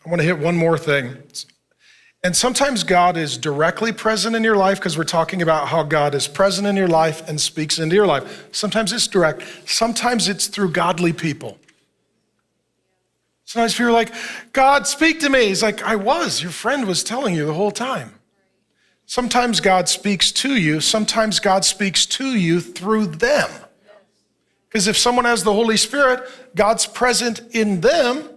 I want to hit one more thing. And sometimes God is directly present in your life because we're talking about how God is present in your life and speaks into your life. Sometimes it's direct. Sometimes it's through godly people. Sometimes people are like, God, speak to me. He's like, your friend was telling you the whole time. Sometimes God speaks to you. Sometimes God speaks to you through them. Because if someone has the Holy Spirit, God's present in them.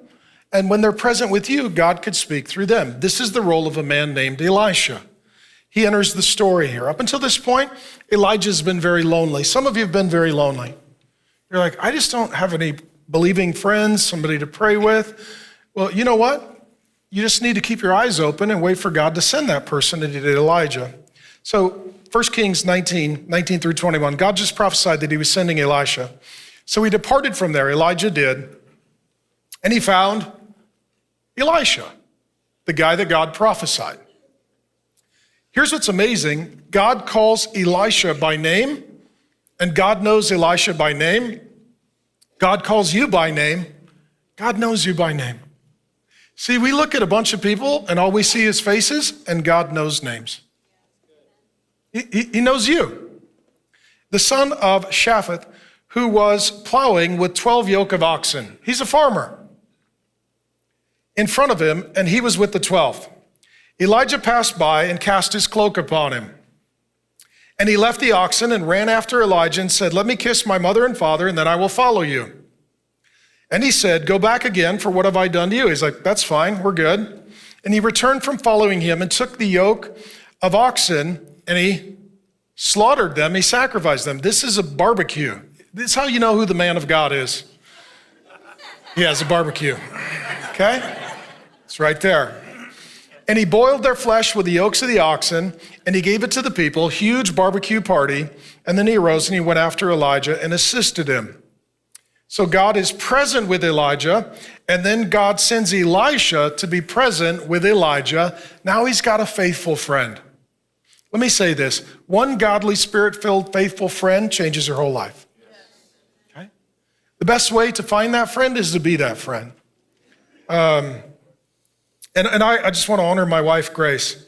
And when they're present with you, God could speak through them. This is the role of a man named Elisha. He enters the story here. Up until this point, Elijah's been very lonely. Some of you have been very lonely. You're like, I just don't have any believing friends, somebody to pray with. Well, you know what? You just need to keep your eyes open and wait for God to send that person, and he did Elijah. So 1 Kings 19 through 21, God just prophesied that he was sending Elisha. So he departed from there, Elijah did, and he found Elisha, the guy that God prophesied. Here's what's amazing. God calls Elisha by name, and God knows Elisha by name. God calls you by name. God knows you by name. See, we look at a bunch of people, and all we see is faces, and God knows names. He knows you. The son of Shaphat, who was plowing with 12 yoke of oxen. He's a farmer. In front of him, and he was with the 12. Elijah passed by and cast his cloak upon him. And he left the oxen and ran after Elijah and said, let me kiss my mother and father, and then I will follow you. And he said, go back again, for what have I done to you? He's like, that's fine, we're good. And he returned from following him and took the yoke of oxen, and he slaughtered them, he sacrificed them. This is a barbecue. This is how you know who the man of God is. He has a barbecue, okay? It's right there. And he boiled their flesh with the yokes of the oxen, and he gave it to the people, huge barbecue party. And then he arose and he went after Elijah and assisted him. So God is present with Elijah, and then God sends Elisha to be present with Elijah. Now he's got a faithful friend. Let me say this. One godly, spirit-filled, faithful friend changes your whole life. Okay? The best way to find that friend is to be that friend. And I just want to honor my wife, Grace.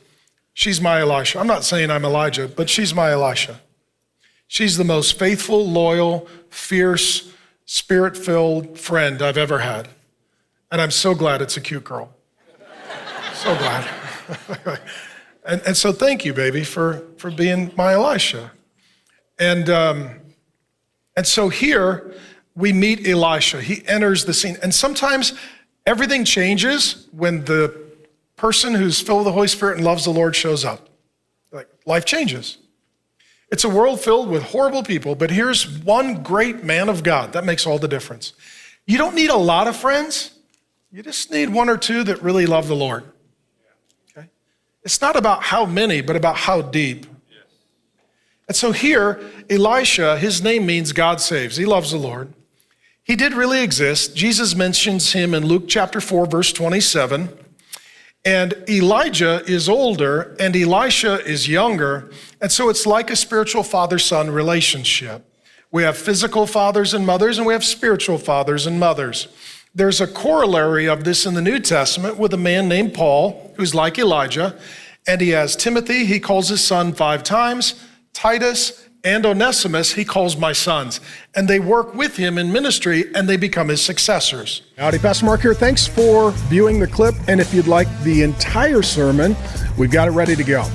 She's my Elisha. I'm not saying I'm Elijah, but she's my Elisha. She's the most faithful, loyal, fierce, spirit-filled friend I've ever had. And I'm so glad it's a cute girl. So glad. And so thank you, baby, for being my Elisha. And so here we meet Elisha. He enters the scene. And sometimes everything changes when the person who's filled with the Holy Spirit and loves the Lord shows up. Like, life changes. It's a world filled with horrible people, but here's one great man of God. That makes all the difference. You don't need a lot of friends. You just need one or two that really love the Lord. Okay? It's not about how many, but about how deep. And so here, Elisha, his name means God saves. He loves the Lord. He did really exist. Jesus mentions him in Luke chapter 4, verse 27. And Elijah is older and Elisha is younger. And so it's like a spiritual father-son relationship. We have physical fathers and mothers, and we have spiritual fathers and mothers. There's a corollary of this in the New Testament with a man named Paul, who's like Elijah. And he has Timothy, he calls his son 5 times, Titus, and Onesimus, he calls my sons. And they work with him in ministry, and they become his successors. Howdy, Pastor Mark here. Thanks for viewing the clip. And if you'd like the entire sermon, we've got it ready to go.